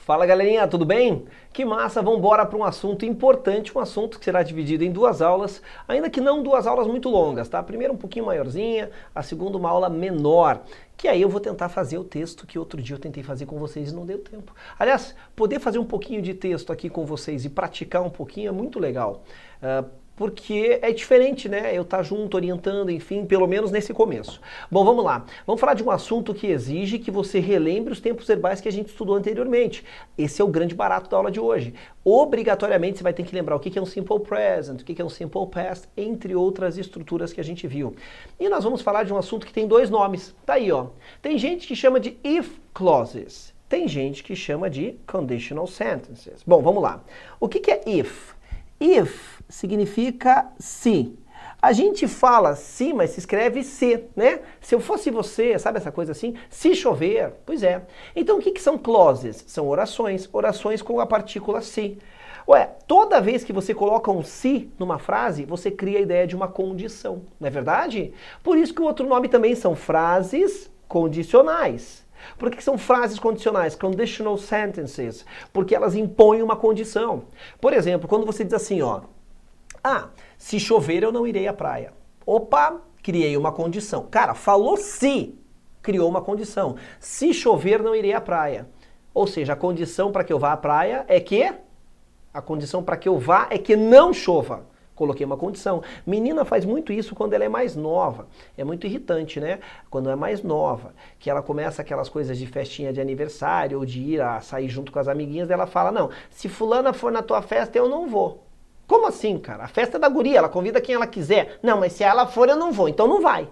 Fala galerinha, tudo bem? Que massa, vamos embora para um assunto importante, um assunto que será dividido em duas aulas, ainda que não duas aulas muito longas, tá? A primeira um pouquinho maiorzinha, a segunda uma aula menor, que aí eu vou tentar fazer o texto que outro dia eu tentei fazer com vocês e não deu tempo. Aliás, poder fazer um pouquinho de texto aqui com vocês e praticar um pouquinho é muito legal. Porque é diferente, né? Eu estar junto, orientando, enfim, pelo menos nesse começo. Bom, vamos lá. Vamos falar de um assunto que exige que você relembre os tempos verbais que a gente estudou anteriormente. Esse é o grande barato da aula de hoje. Obrigatoriamente você vai ter que lembrar o que é um simple present, o que é um simple past, entre outras estruturas que a gente viu. E nós vamos falar de um assunto que tem dois nomes. Tá aí, ó. Tem gente que chama de if clauses. Tem gente que chama de conditional sentences. Bom, vamos lá. O que é if? If significa se. A gente fala se, mas se escreve se, né? Se eu fosse você, sabe essa coisa assim? Se chover, pois é. Então o que são clauses? São orações, orações com a partícula se. Ué, toda vez que você coloca um se numa frase, você cria a ideia de uma condição, não é verdade? Por isso que o outro nome também são frases condicionais. Por que são frases condicionais? Conditional sentences. Porque elas impõem uma condição. Por exemplo, quando você diz assim, ó. Se chover eu não irei à praia. Opa, criei uma condição. Cara, falou se, criou uma condição. Se chover não irei à praia. Ou seja, a condição para que eu vá à praia é que... A condição para que eu vá é que não chova. Coloquei uma condição. Menina faz muito isso quando ela é mais nova. É muito irritante, né? Quando é mais nova, que ela começa aquelas coisas de festinha de aniversário ou de ir a sair junto com as amiguinhas, ela fala, não, se fulana for na tua festa eu não vou. Como assim, cara? A festa é da guria, ela convida quem ela quiser. Não, mas se ela for eu não vou, então não vai.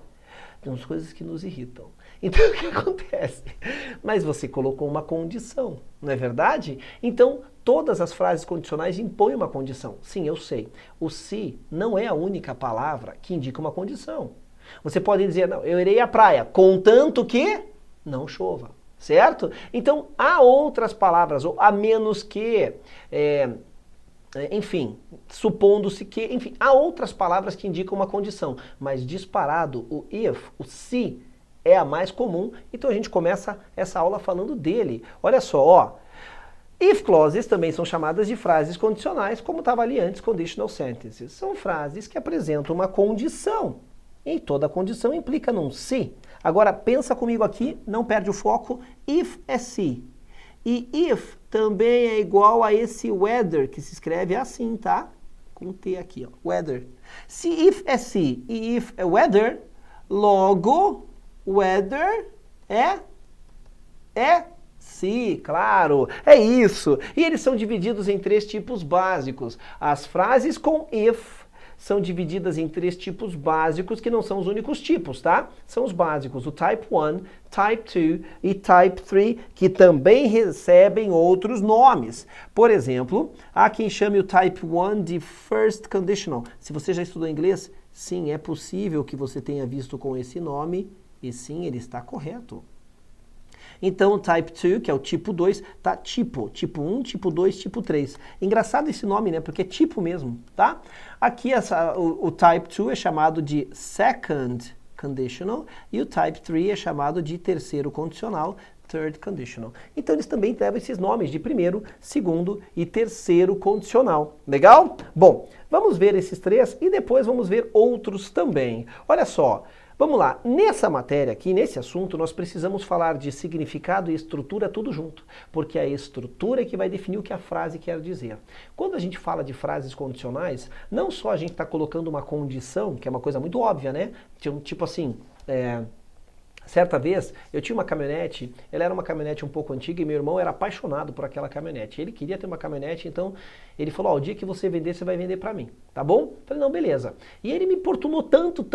Tem umas coisas que nos irritam. Então o que acontece? Mas você colocou uma condição, não é verdade? Então todas as frases condicionais impõem uma condição. Sim, eu sei. O se não é a única palavra que indica uma condição. Você pode dizer, não, eu irei à praia, contanto que não chova, certo? Então há outras palavras, ou a menos que... enfim, supondo-se que, enfim, há outras palavras que indicam uma condição, mas disparado o if, o se, é a mais comum, então a gente começa essa aula falando dele. Olha só, ó, if clauses também são chamadas de frases condicionais, como estava ali antes, conditional sentences. São frases que apresentam uma condição, e toda condição implica num se. Agora, pensa comigo aqui, não perde o foco, if é se. E if também é igual a esse weather, que se escreve assim, tá? Com T aqui, ó, weather. Se if é se e if é weather, logo, weather é se, claro, é isso. E eles são divididos em três tipos básicos. As frases com if são divididas em três tipos básicos, que não são os únicos tipos, tá? São os básicos, o Type 1, Type 2 e Type 3, que também recebem outros nomes. Por exemplo, há quem chame o Type 1 de First Conditional. Se você já estudou inglês, sim, é possível que você tenha visto com esse nome, e sim, ele está correto. Então o Type 2, que é o tipo 2, tá tipo 1, tipo 2, tipo 3. Engraçado esse nome, né? Porque é tipo mesmo, tá? Aqui o Type 2 é chamado de Second Conditional e o Type 3 é chamado de terceiro condicional, Third Conditional. Então eles também levam esses nomes de primeiro, segundo e terceiro condicional. Legal? Bom, vamos ver esses três e depois vamos ver outros também. Olha só. Vamos lá, nessa matéria aqui, nesse assunto, nós precisamos falar de significado e estrutura tudo junto, porque a estrutura é que vai definir o que a frase quer dizer. Quando a gente fala de frases condicionais, não só a gente está colocando uma condição, que é uma coisa muito óbvia, né? Tipo assim, certa vez, eu tinha uma caminhonete, ela era uma caminhonete um pouco antiga e meu irmão era apaixonado por aquela caminhonete. Ele queria ter uma caminhonete, então ele falou, ó, o dia que você vender, você vai vender pra mim, tá bom? Eu falei, não, beleza. E ele me importunou tanto,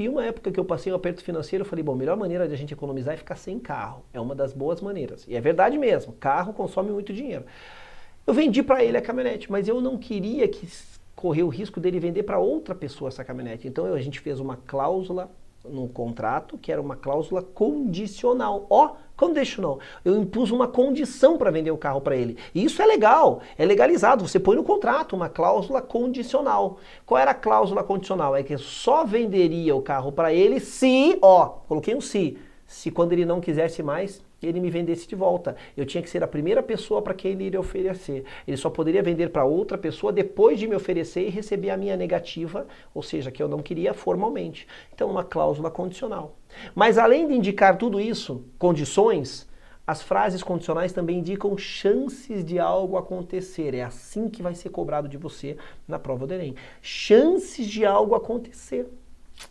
e uma época que eu passei um aperto financeiro, eu falei, bom, a melhor maneira de a gente economizar é ficar sem carro. É uma das boas maneiras. E é verdade mesmo, carro consome muito dinheiro. Eu vendi pra ele a caminhonete, mas eu não queria que correr o risco dele vender pra outra pessoa essa caminhonete. Então a gente fez uma cláusula no contrato, que era uma cláusula condicional. Ó, conditional. Eu impus uma condição para vender o carro para ele. E isso é legal, é legalizado. Você põe no contrato uma cláusula condicional. Qual era a cláusula condicional? É que eu só venderia o carro para ele se, ó, coloquei um se quando ele não quisesse mais, ele me vendesse de volta. Eu tinha que ser a primeira pessoa para quem ele iria oferecer. Ele só poderia vender para outra pessoa depois de me oferecer e receber a minha negativa, ou seja, que eu não queria formalmente. Então, uma cláusula condicional. Mas além de indicar tudo isso, condições, as frases condicionais também indicam chances de algo acontecer. É assim que vai ser cobrado de você na prova do Enem. Chances de algo acontecer.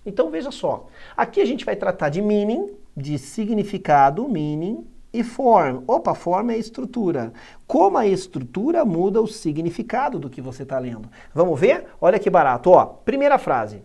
Então veja só, aqui a gente vai tratar de meaning, de significado, meaning, e form. Opa, form é estrutura. Como a estrutura muda o significado do que você está lendo. Vamos ver? Olha que barato. Ó, primeira frase.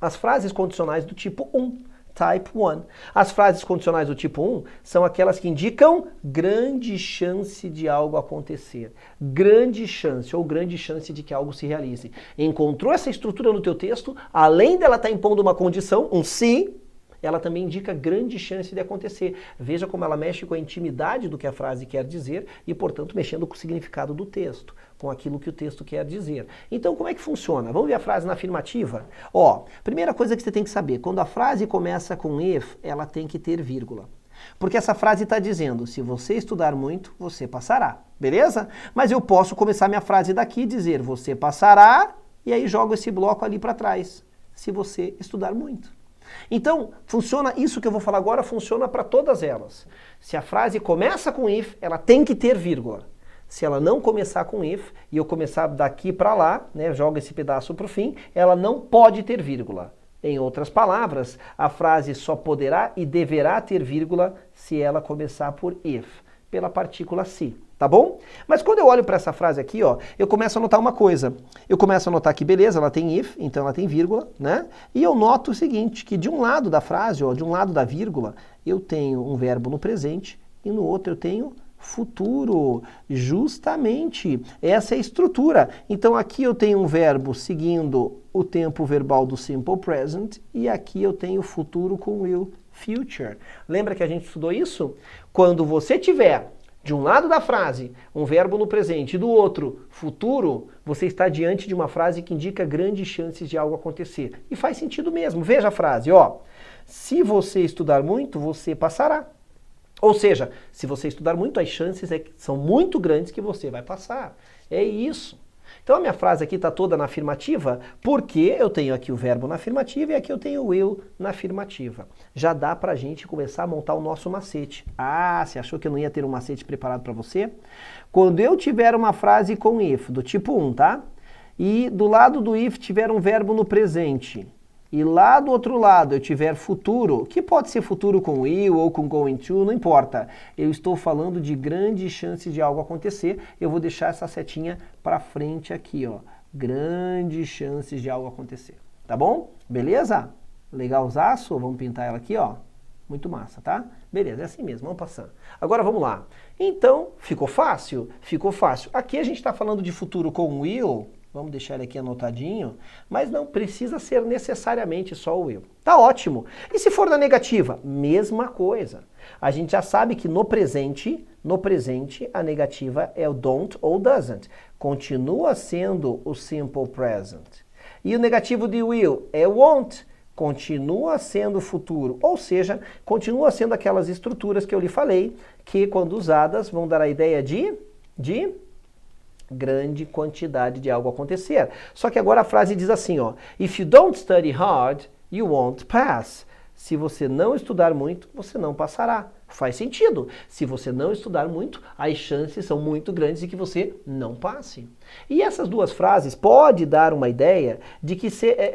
As frases condicionais do tipo 1. Type 1. As frases condicionais do tipo 1 são aquelas que indicam grande chance de algo acontecer. Grande chance, ou grande chance de que algo se realize. Encontrou essa estrutura no teu texto, além dela estar impondo uma condição, um se, ela também indica grande chance de acontecer. Veja como ela mexe com a intimidade do que a frase quer dizer e, portanto, mexendo com o significado do texto, com aquilo que o texto quer dizer. Então, como é que funciona? Vamos ver a frase na afirmativa? Ó, primeira coisa que você tem que saber, quando a frase começa com if, ela tem que ter vírgula. Porque essa frase está dizendo, se você estudar muito, você passará. Beleza? Mas eu posso começar minha frase daqui e dizer, você passará, e aí jogo esse bloco ali para trás. Se você estudar muito. Então, funciona, isso que eu vou falar agora funciona para todas elas. Se a frase começa com if, ela tem que ter vírgula. Se ela não começar com if, e eu começar daqui para lá, né, jogo esse pedaço para o fim, ela não pode ter vírgula. Em outras palavras, a frase só poderá e deverá ter vírgula se ela começar por if, pela partícula se. Tá bom? Mas quando eu olho para essa frase aqui, ó, eu começo a notar uma coisa. Eu começo a notar que, beleza, ela tem if, então ela tem vírgula, né? E eu noto o seguinte, que de um lado da frase, ó, de um lado da vírgula, eu tenho um verbo no presente e no outro eu tenho futuro. Justamente, essa é a estrutura. Então aqui eu tenho um verbo seguindo o tempo verbal do simple present e aqui eu tenho futuro com will, future. Lembra que a gente estudou isso? Quando você tiver de um lado da frase, um verbo no presente e do outro, futuro, você está diante de uma frase que indica grandes chances de algo acontecer. E faz sentido mesmo. Veja a frase, ó. Se você estudar muito, você passará. Ou seja, se você estudar muito, as chances são muito grandes que você vai passar. É isso. Então a minha frase aqui está toda na afirmativa, porque eu tenho aqui o verbo na afirmativa e aqui eu tenho o will na afirmativa. Já dá para a gente começar a montar o nosso macete. Ah, você achou que eu não ia ter um macete preparado para você? Quando eu tiver uma frase com if, do tipo 1, tá? E do lado do if tiver um verbo no presente, e lá do outro lado eu tiver futuro, que pode ser futuro com will ou com going to, não importa. Eu estou falando de grandes chances de algo acontecer. Eu vou deixar essa setinha para frente aqui, ó. Grandes chances de algo acontecer. Tá bom? Beleza? Legalzaço? Vamos pintar ela aqui, ó. Muito massa, tá? Beleza, é assim mesmo, vamos passando. Agora vamos lá. Então, ficou fácil? Ficou fácil. Aqui a gente está falando de futuro com will. Vamos deixar ele aqui anotadinho, mas não precisa ser necessariamente só o will. Tá ótimo. E se for na negativa? Mesma coisa. A gente já sabe que no presente a negativa é o don't ou doesn't. Continua sendo o simple present. E o negativo de will é won't. Continua sendo o futuro. Ou seja, continua sendo aquelas estruturas que eu lhe falei, que quando usadas vão dar a ideia de grande quantidade de algo acontecer. Só que agora a frase diz assim, ó, if you don't study hard, you won't pass. Se você não estudar muito, você não passará. Faz sentido. Se você não estudar muito, as chances são muito grandes de que você não passe. E essas duas frases pode dar uma ideia de que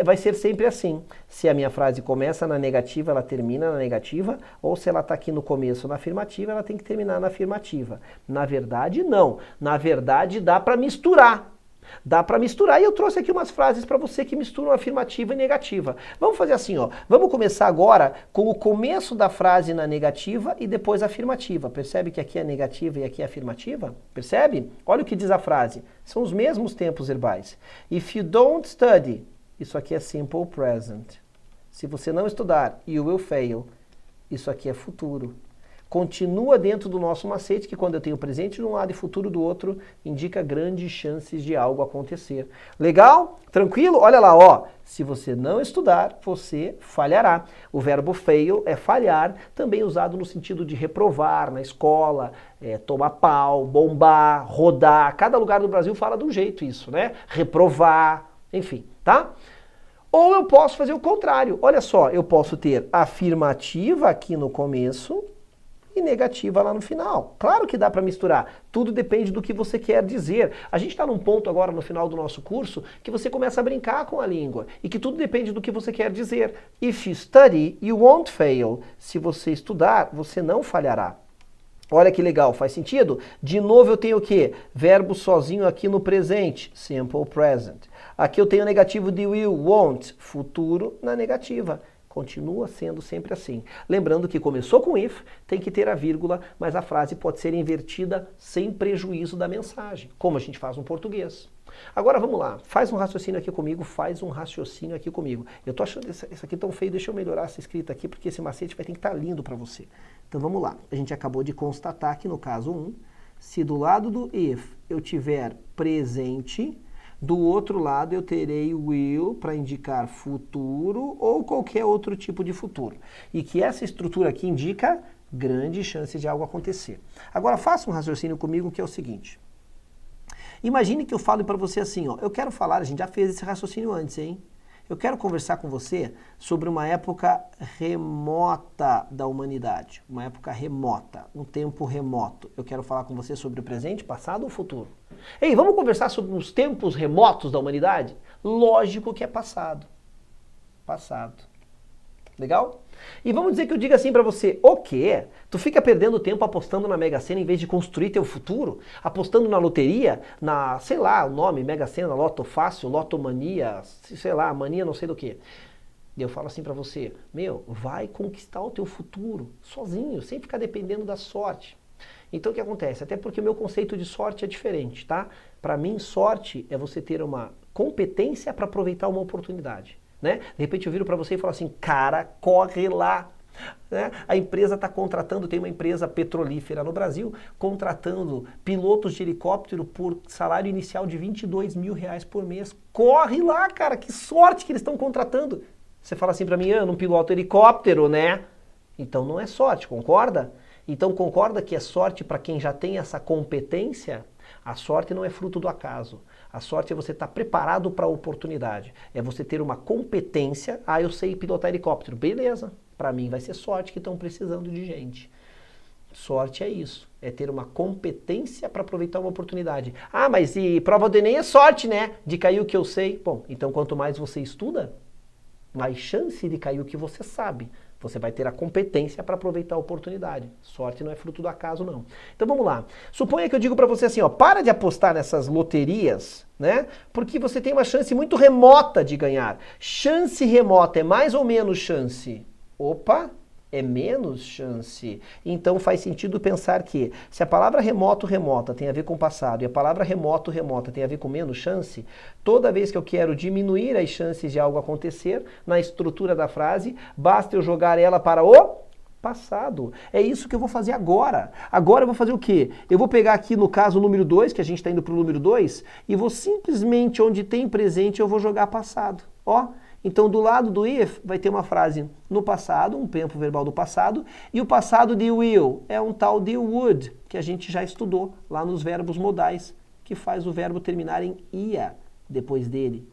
vai ser sempre assim. Se a minha frase começa na negativa, ela termina na negativa, ou se ela está aqui no começo na afirmativa, ela tem que terminar na afirmativa. Na verdade, não. Na verdade, dá para misturar. Dá para misturar e eu trouxe aqui umas frases para você que misturam afirmativa e negativa. Vamos fazer assim, ó. Vamos começar agora com o começo da frase na negativa e depois a afirmativa. Percebe que aqui é negativa e aqui é afirmativa? Percebe? Olha o que diz a frase. São os mesmos tempos verbais. If you don't study, isso aqui é simple present. Se você não estudar, you will fail. Isso aqui é futuro. continua dentro do nosso macete, que quando eu tenho presente de um lado e futuro do outro, indica grandes chances de algo acontecer. Legal? Tranquilo? Olha lá, ó. Se você não estudar, você falhará. O verbo fail é falhar, também usado no sentido de reprovar na escola, tomar pau, bombar, rodar. Cada lugar do Brasil fala de um jeito isso, né? Reprovar, enfim, tá? Ou eu posso fazer o contrário. Olha só, eu posso ter afirmativa aqui no começo e negativa lá no final. Claro que dá para misturar. Tudo depende do que você quer dizer. A gente está num ponto agora no final do nosso curso que você começa a brincar com a língua e que tudo depende do que você quer dizer. If you study, you won't fail. Se você estudar, você não falhará. Olha que legal, faz sentido? De novo eu tenho o quê? Verbo sozinho aqui no presente, simple present. Aqui eu tenho o negativo de will, won't, futuro na negativa. Continua sendo sempre assim. Lembrando que começou com if, tem que ter a vírgula, mas a frase pode ser invertida sem prejuízo da mensagem, como a gente faz no português. Agora vamos lá, faz um raciocínio aqui comigo, Eu tô achando isso aqui tão feio, deixa eu melhorar essa escrita aqui, porque esse macete vai ter que estar lindo para você. Então vamos lá, a gente acabou de constatar que no caso 1, se do lado do if eu tiver presente, do outro lado eu terei will para indicar futuro ou qualquer outro tipo de futuro. E que essa estrutura aqui indica grande chance de algo acontecer. Agora faça um raciocínio comigo que é o seguinte. Imagine que eu falo para você assim, ó, eu quero falar, a gente já fez esse raciocínio antes, hein? Eu quero conversar com você sobre uma época remota da humanidade, uma época remota, um tempo remoto. Eu quero falar com você sobre o presente, passado ou futuro. Ei, vamos conversar sobre os tempos remotos da humanidade? Lógico que é passado. Passado. Legal? E vamos dizer que eu diga assim pra você, o quê? Tu fica perdendo tempo apostando na Mega Sena em vez de construir teu futuro? Apostando na loteria, na, sei lá, o nome, Mega Sena, Loto Fácil, Lotomania, sei lá, mania não sei do que. E eu falo assim pra você, meu, vai conquistar o teu futuro, sozinho, sem ficar dependendo da sorte. Então o que acontece? Até porque o meu conceito de sorte é diferente, tá? Pra mim, sorte é você ter uma competência para aproveitar uma oportunidade. Né? De repente eu viro para você e falo assim, cara, corre lá. Né? A empresa está contratando, tem uma empresa petrolífera no Brasil, contratando pilotos de helicóptero por salário inicial de R$22 mil por mês. Corre lá, cara, que sorte que eles estão contratando. Você fala assim para mim, eu não piloto helicóptero, né? Então não é sorte, concorda? Então concorda que é sorte para quem já tem essa competência? A sorte não é fruto do acaso. A sorte é você estar preparado para a oportunidade. É você ter uma competência. Ah, eu sei pilotar helicóptero. Beleza. Para mim vai ser sorte que estão precisando de gente. Sorte é isso. É ter uma competência para aproveitar uma oportunidade. Ah, mas e prova do Enem é sorte, né? De cair o que eu sei. Bom, então quanto mais você estuda, mais chance de cair o que você sabe. Você vai ter a competência para aproveitar a oportunidade. Sorte não é fruto do acaso, não. Então vamos lá. Suponha que eu digo para você assim, ó, para de apostar nessas loterias, né? Porque você tem uma chance muito remota de ganhar. Chance remota é mais ou menos chance? Opa! É menos chance. Então faz sentido pensar que se a palavra remoto, remota tem a ver com passado e a palavra remoto, remota tem a ver com menos chance, toda vez que eu quero diminuir as chances de algo acontecer, na estrutura da frase, basta eu jogar ela para o passado. É isso que eu vou fazer agora. Agora eu vou fazer o quê? Eu vou pegar aqui no caso o número 2, que a gente está indo para o número 2, e vou simplesmente onde tem presente eu vou jogar passado. Ó. Então, do lado do if, vai ter uma frase no passado, um tempo verbal do passado, e o passado de will é um tal de would, que a gente já estudou lá nos verbos modais, que faz o verbo terminar em ia depois dele.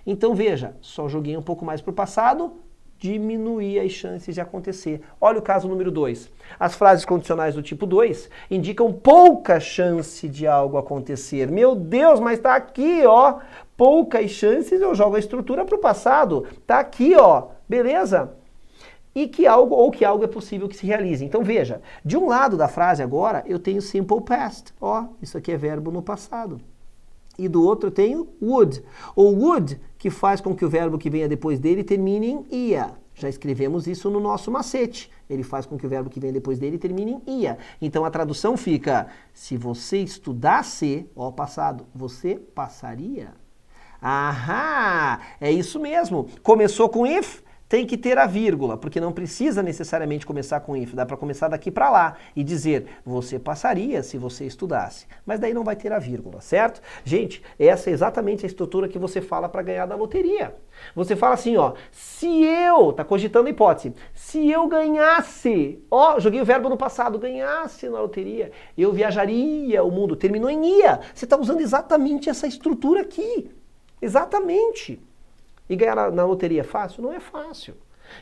Então, veja, só joguei um pouco mais para o passado, diminuir as chances de acontecer. Olha o caso número 2. As frases condicionais do tipo 2 indicam pouca chance de algo acontecer. Meu Deus, mas está aqui, ó. Poucas chances, eu jogo a estrutura para o passado. Está aqui, ó. Beleza? E que algo, ou que algo é possível que se realize. Então veja, de um lado da frase agora, eu tenho simple past. Ó, isso aqui é verbo no passado. E do outro eu tenho would. O would, que faz com que o verbo que venha depois dele termine em ia. Já escrevemos isso no nosso macete. Ele faz com que o verbo que venha depois dele termine em ia. Então a tradução fica, se você estudasse, ó, passado, você passaria. Ahá, é isso mesmo. Começou com if, tem que ter a vírgula, porque não precisa necessariamente começar com if, dá para começar daqui para lá e dizer, você passaria se você estudasse, mas daí não vai ter a vírgula, certo? Gente, essa é exatamente a estrutura que você fala para ganhar da loteria. Você fala assim, ó, se eu, tá cogitando a hipótese, se eu ganhasse, ó, joguei o verbo no passado, ganhasse na loteria, eu viajaria o mundo, terminou em ia. Você está usando exatamente essa estrutura aqui, exatamente. E ganhar na loteria é fácil? Não é fácil.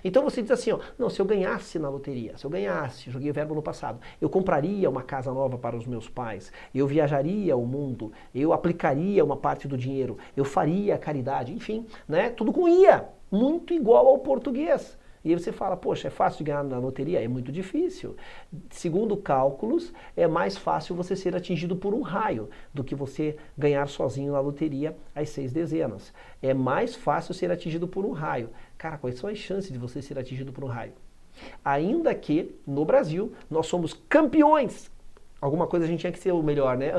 Então você diz assim, ó, não, se eu ganhasse na loteria, se eu ganhasse, joguei o verbo no passado, eu compraria uma casa nova para os meus pais, eu viajaria o mundo, eu aplicaria uma parte do dinheiro, eu faria caridade, enfim, né? Tudo com ia, muito igual ao português. E aí você fala, poxa, é fácil de ganhar na loteria? É muito difícil. Segundo cálculos, é mais fácil você ser atingido por um raio do que você ganhar sozinho na loteria as 6 dezenas. É mais fácil ser atingido por um raio. Cara, quais são as chances de você ser atingido por um raio? Ainda que, no Brasil, nós somos campeões. Alguma coisa a gente tinha que ser o melhor, né?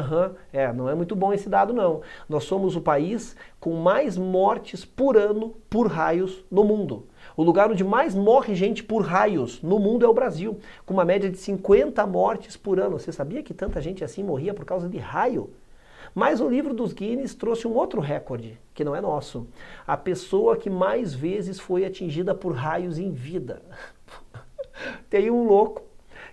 Não é muito bom esse dado, não. Nós somos o país com mais mortes por ano por raios no mundo. O lugar onde mais morre gente por raios no mundo é o Brasil, com uma média de 50 mortes por ano. Você sabia que tanta gente assim morria por causa de raio? Mas o livro dos Guinness trouxe um outro recorde, que não é nosso. A pessoa que mais vezes foi atingida por raios em vida. Tem um louco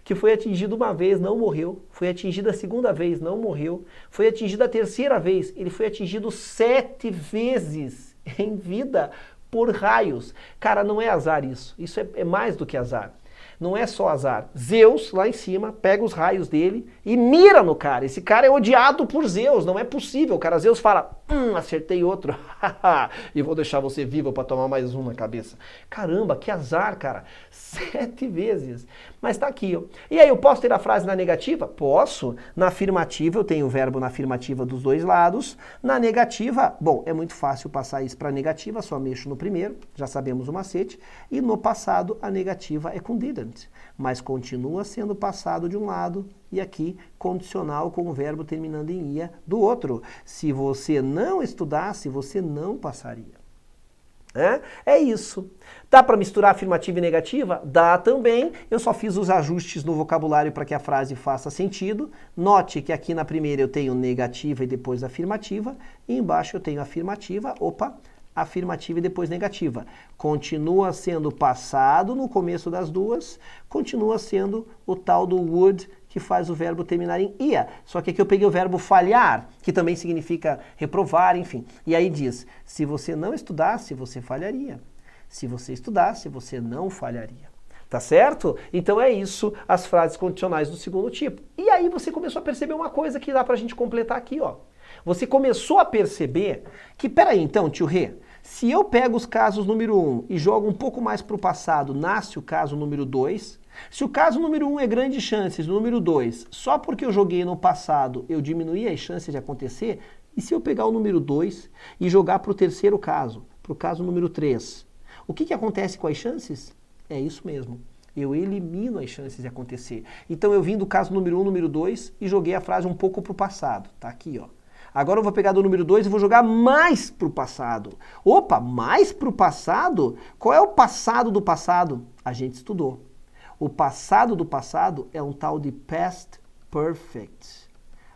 que foi atingido uma vez, não morreu. Foi atingido a segunda vez, não morreu. Foi atingido a terceira vez, ele foi atingido 7 vezes em vida por raios. Cara, não é azar isso. Isso é mais do que azar. Não é só azar. Zeus, lá em cima, pega os raios dele e mira no cara. Esse cara é odiado por Zeus, não é possível. O cara Zeus fala, acertei outro. E vou deixar você vivo para tomar mais um na cabeça. Caramba, que azar, cara. 7 vezes. Mas tá aqui, ó. E aí, eu posso ter a frase na negativa? Posso. Na afirmativa, eu tenho o verbo na afirmativa dos dois lados. Na negativa, bom, é muito fácil passar isso para negativa, só mexo no primeiro, já sabemos o macete. E no passado, a negativa é com didn't. Mas continua sendo passado de um lado e aqui condicional com o verbo terminando em ia do outro. Se você não estudasse, você não passaria. É isso. Dá para misturar afirmativa e negativa? Dá também. Eu só fiz os ajustes no vocabulário para que a frase faça sentido. Note que aqui na primeira eu tenho negativa e depois afirmativa. E embaixo eu tenho afirmativa, afirmativa e depois negativa. Continua sendo passado no começo das duas, continua sendo o tal do would, que faz o verbo terminar em ia. Só que aqui eu peguei o verbo falhar, que também significa reprovar, enfim. E aí diz, se você não estudasse, você falharia. Se você estudasse, você não falharia. Tá certo? Então é isso, as frases condicionais do segundo tipo. E aí você começou a perceber uma coisa que dá pra gente completar aqui, ó. Você começou a perceber que, peraí então, tio Rê, se eu pego os casos número 1 e jogo um pouco mais para o passado, nasce o caso número 2. Se o caso número 1 é grandes chances, número 2, só porque eu joguei no passado eu diminuí as chances de acontecer, e se eu pegar o número 2 e jogar para o terceiro caso, para o caso número 3, o que acontece com as chances? É isso mesmo. Eu elimino as chances de acontecer. Então eu vim do caso número 1, número 2 e joguei a frase um pouco para o passado. Tá aqui, ó. Agora eu vou pegar do número 2 e vou jogar mais para o passado. Opa, mais para o passado? Qual é o passado do passado? A gente estudou. O passado do passado é um tal de past perfect.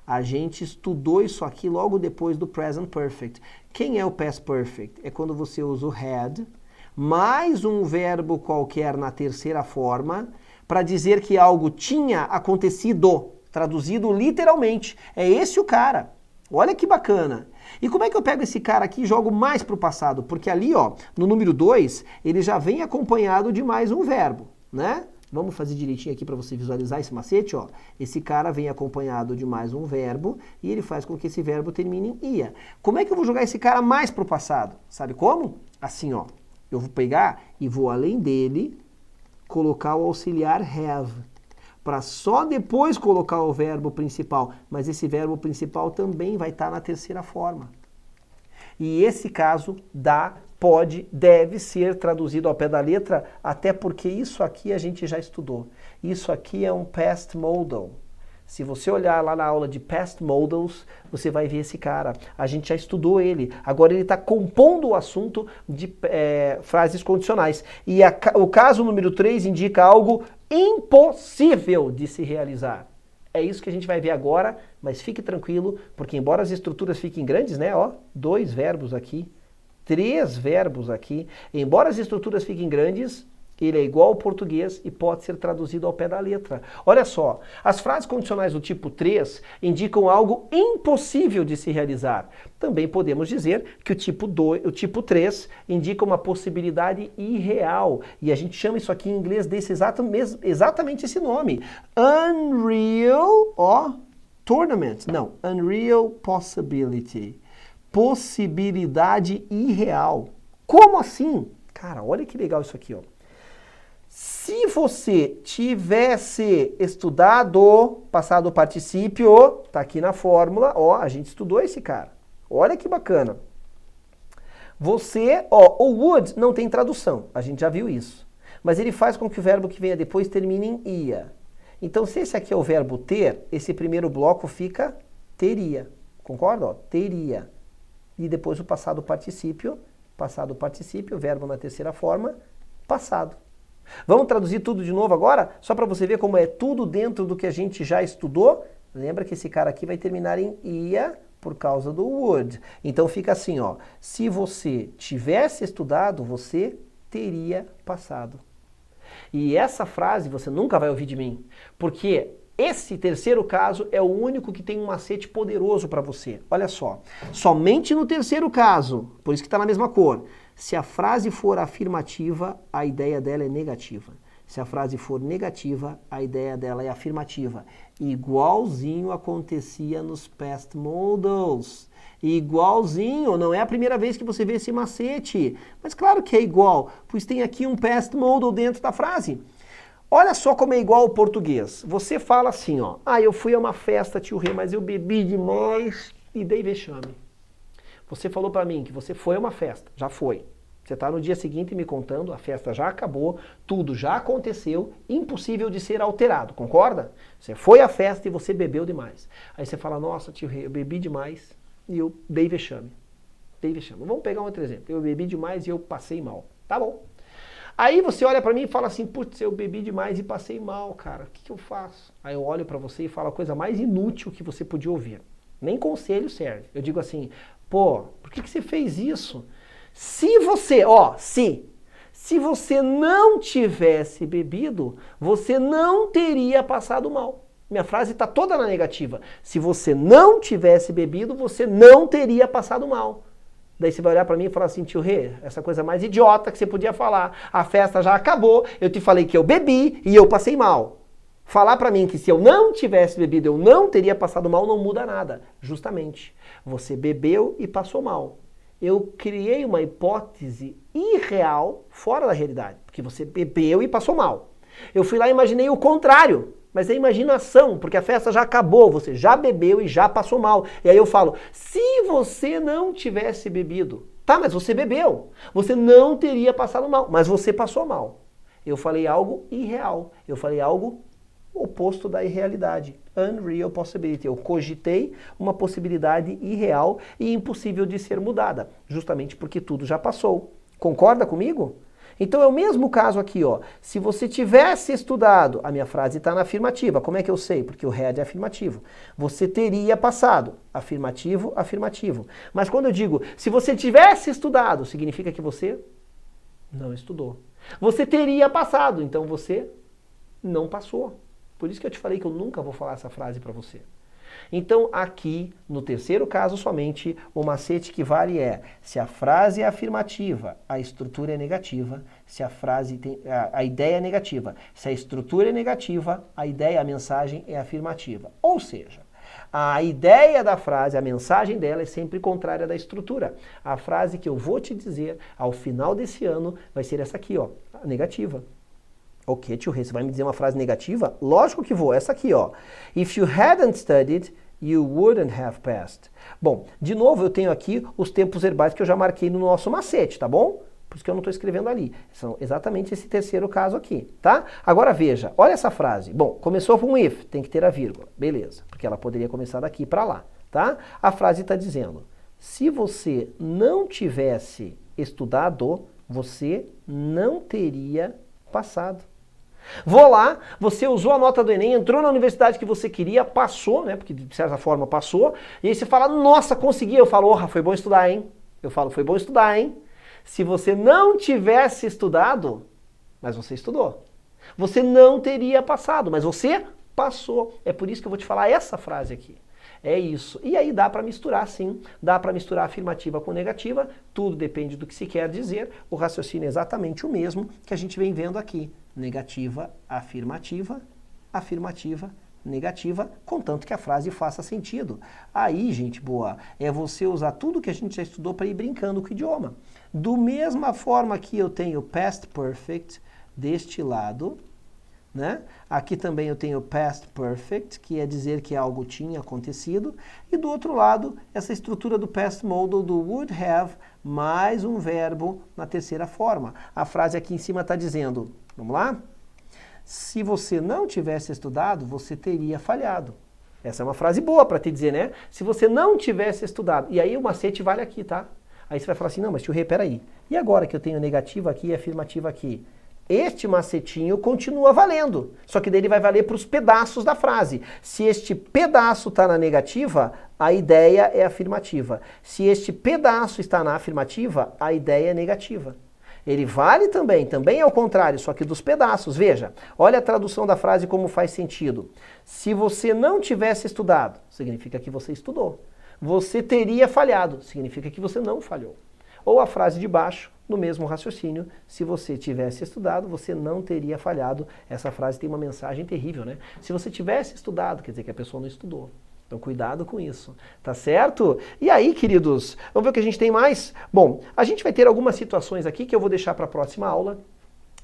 A gente estudou isso aqui logo depois do present perfect. Quem é o past perfect? É quando você usa o had, mais um verbo qualquer na terceira forma, para dizer que algo tinha acontecido. Traduzido literalmente. É esse o cara. Olha que bacana. E como é que eu pego esse cara aqui e jogo mais para o passado? Porque ali, ó, no número 2, ele já vem acompanhado de mais um verbo, né? Vamos fazer direitinho aqui para você visualizar esse macete, ó. Esse cara vem acompanhado de mais um verbo e ele faz com que esse verbo termine em ia. Como é que eu vou jogar esse cara mais para o passado? Sabe como? Assim, ó. Eu vou pegar e vou além dele colocar o auxiliar have, para só depois colocar o verbo principal. Mas esse verbo principal também vai estar na terceira forma. E esse caso dá, pode, deve ser traduzido ao pé da letra, até porque isso aqui a gente já estudou. Isso aqui é um past modal. Se você olhar lá na aula de Past Modals, você vai ver esse cara. A gente já estudou ele. Agora ele está compondo o assunto de frases condicionais. E o caso número 3 indica algo impossível de se realizar. É isso que a gente vai ver agora, mas fique tranquilo, porque embora as estruturas fiquem grandes, né? Ó, 2 verbos aqui, 3 verbos aqui. Embora as estruturas fiquem grandes, ele é igual ao português e pode ser traduzido ao pé da letra. Olha só, as frases condicionais do tipo 3 indicam algo impossível de se realizar. Também podemos dizer que o tipo 3 indica uma possibilidade irreal. E a gente chama isso aqui em inglês desse exatamente esse nome. Unreal, tournament. Não, unreal possibility. Possibilidade irreal. Como assim? Cara, olha que legal isso aqui, ó. Se você tivesse estudado passado particípio, tá aqui na fórmula, ó, a gente estudou esse cara. Olha que bacana. Você, ó, o would não tem tradução, a gente já viu isso. Mas ele faz com que o verbo que venha depois termine em ia. Então, se esse aqui é o verbo ter, esse primeiro bloco fica teria. Concorda? Ó, teria. E depois o passado particípio, verbo na terceira forma, passado. Vamos traduzir tudo de novo agora? Só para você ver como é tudo dentro do que a gente já estudou. Lembra que esse cara aqui vai terminar em ia por causa do would. Então fica assim, ó. Se você tivesse estudado, você teria passado. E essa frase você nunca vai ouvir de mim, porque esse terceiro caso é o único que tem um macete poderoso para você. Olha só, somente no terceiro caso, por isso que está na mesma cor, se a frase for afirmativa, a ideia dela é negativa. Se a frase for negativa, a ideia dela é afirmativa. Igualzinho acontecia nos past modals. Igualzinho, não é a primeira vez que você vê esse macete. Mas claro que é igual, pois tem aqui um past modal dentro da frase. Olha só como é igual ao português. Você fala assim, ó. Eu fui a uma festa, tio Rê, mas eu bebi demais e dei vexame. Você falou pra mim que você foi a uma festa, já foi. Você tá no dia seguinte me contando, a festa já acabou, tudo já aconteceu, impossível de ser alterado, concorda? Você foi à festa e você bebeu demais. Aí você fala, nossa, tio Rê, eu bebi demais e eu dei vexame. Dei vexame. Vamos pegar um outro exemplo. Eu bebi demais e eu passei mal. Tá bom. Aí você olha pra mim e fala assim, putz, eu bebi demais e passei mal, cara, o que eu faço? Aí eu olho pra você e falo a coisa mais inútil que você podia ouvir. Nem conselho serve. Eu digo assim, pô, por que você fez isso? Se você, se você não tivesse bebido, você não teria passado mal. Minha frase está toda na negativa. Se você não tivesse bebido, você não teria passado mal. Daí você vai olhar para mim e falar assim, tio Rê, essa coisa mais idiota que você podia falar. A festa já acabou, eu te falei que eu bebi e eu passei mal. Falar para mim que se eu não tivesse bebido, eu não teria passado mal, não muda nada. Justamente, você bebeu e passou mal. Eu criei uma hipótese irreal fora da realidade, porque você bebeu e passou mal. Eu fui lá e imaginei o contrário, mas é imaginação, porque a festa já acabou, você já bebeu e já passou mal. E aí eu falo, se você não tivesse bebido, tá, mas você bebeu, você não teria passado mal, mas você passou mal. Eu falei algo irreal, eu falei algo oposto da irrealidade. Unreal possibility. Eu cogitei uma possibilidade irreal e impossível de ser mudada, justamente porque tudo já passou. Concorda comigo? Então é o mesmo caso aqui, ó. Se você tivesse estudado, a minha frase está na afirmativa. Como é que eu sei? Porque o had é afirmativo. Você teria passado. Afirmativo, afirmativo. Mas quando eu digo, se você tivesse estudado, significa que você não estudou. Você teria passado, então você não passou. Por isso que eu te falei que eu nunca vou falar essa frase para você. Então aqui, no terceiro caso somente, o macete que vale é, se a frase é afirmativa, a estrutura é negativa, se a frase tem, a ideia é negativa, se a estrutura é negativa, a ideia, a mensagem é afirmativa. Ou seja, a ideia da frase, a mensagem dela é sempre contrária da estrutura. A frase que eu vou te dizer ao final desse ano vai ser essa aqui, ó, a negativa. Ok, tio Rê, você vai me dizer uma frase negativa? Lógico que vou, essa aqui, ó. If you hadn't studied, you wouldn't have passed. Bom, de novo eu tenho aqui os tempos verbais que eu já marquei no nosso macete, tá bom? Por isso que eu não estou escrevendo ali. São exatamente esse terceiro caso aqui, tá? Agora veja, olha essa frase. Bom, começou com if, tem que ter a vírgula. Beleza, porque ela poderia começar daqui para lá, tá? A frase está dizendo, se você não tivesse estudado, você não teria passado. Vou lá, você usou a nota do Enem, entrou na universidade que você queria, passou, né? Porque de certa forma passou, e aí você fala, nossa, consegui. Eu falo, orra, foi bom estudar, hein? Eu falo, foi bom estudar, hein? Se você não tivesse estudado, mas você estudou, você não teria passado, mas você passou. É por isso que eu vou te falar essa frase aqui. É isso. E aí dá para misturar, sim. Dá para misturar afirmativa com negativa. Tudo depende do que se quer dizer. O raciocínio é exatamente o mesmo que a gente vem vendo aqui. Negativa, afirmativa, afirmativa, negativa, contanto que a frase faça sentido. Aí, gente boa, é você usar tudo que a gente já estudou para ir brincando com o idioma. Do mesma forma que eu tenho past perfect deste lado, né? Aqui também eu tenho past perfect, que é dizer que algo tinha acontecido, e do outro lado, essa estrutura do past modal do would have, mais um verbo na terceira forma. A frase aqui em cima está dizendo, vamos lá? Se você não tivesse estudado, você teria falhado. Essa é uma frase boa para te dizer, né? Se você não tivesse estudado, e aí o macete vale aqui, tá? Aí você vai falar assim, não, mas tio Rei, peraí, e agora que eu tenho negativa aqui e afirmativa aqui? Este macetinho continua valendo, só que daí ele vai valer para os pedaços da frase. Se este pedaço está na negativa, a ideia é afirmativa. Se este pedaço está na afirmativa, a ideia é negativa. Ele vale também é o contrário, só que dos pedaços. Veja, olha a tradução da frase como faz sentido. Se você não tivesse estudado, significa que você estudou. Você teria falhado, significa que você não falhou. Ou a frase de baixo, no mesmo raciocínio, se você tivesse estudado, você não teria falhado. Essa frase tem uma mensagem terrível, né? Se você tivesse estudado, quer dizer que a pessoa não estudou. Então cuidado com isso, tá certo? E aí, queridos, vamos ver o que a gente tem mais? Bom, a gente vai ter algumas situações aqui que eu vou deixar para a próxima aula.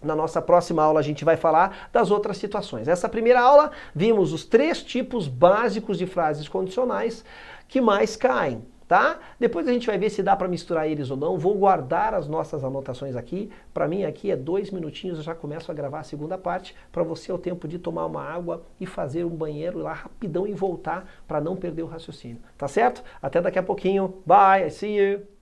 Na nossa próxima aula a gente vai falar das outras situações. Nessa primeira aula vimos os 3 tipos básicos de frases condicionais que mais caem, tá? Depois a gente vai ver se dá para misturar eles ou não. Vou guardar as nossas anotações aqui. Para mim aqui é 2 minutinhos, eu já começo a gravar a segunda parte, para você é o tempo de tomar uma água e fazer um banheiro lá rapidão e voltar para não perder o raciocínio. Tá certo? Até daqui a pouquinho. Bye, I see you.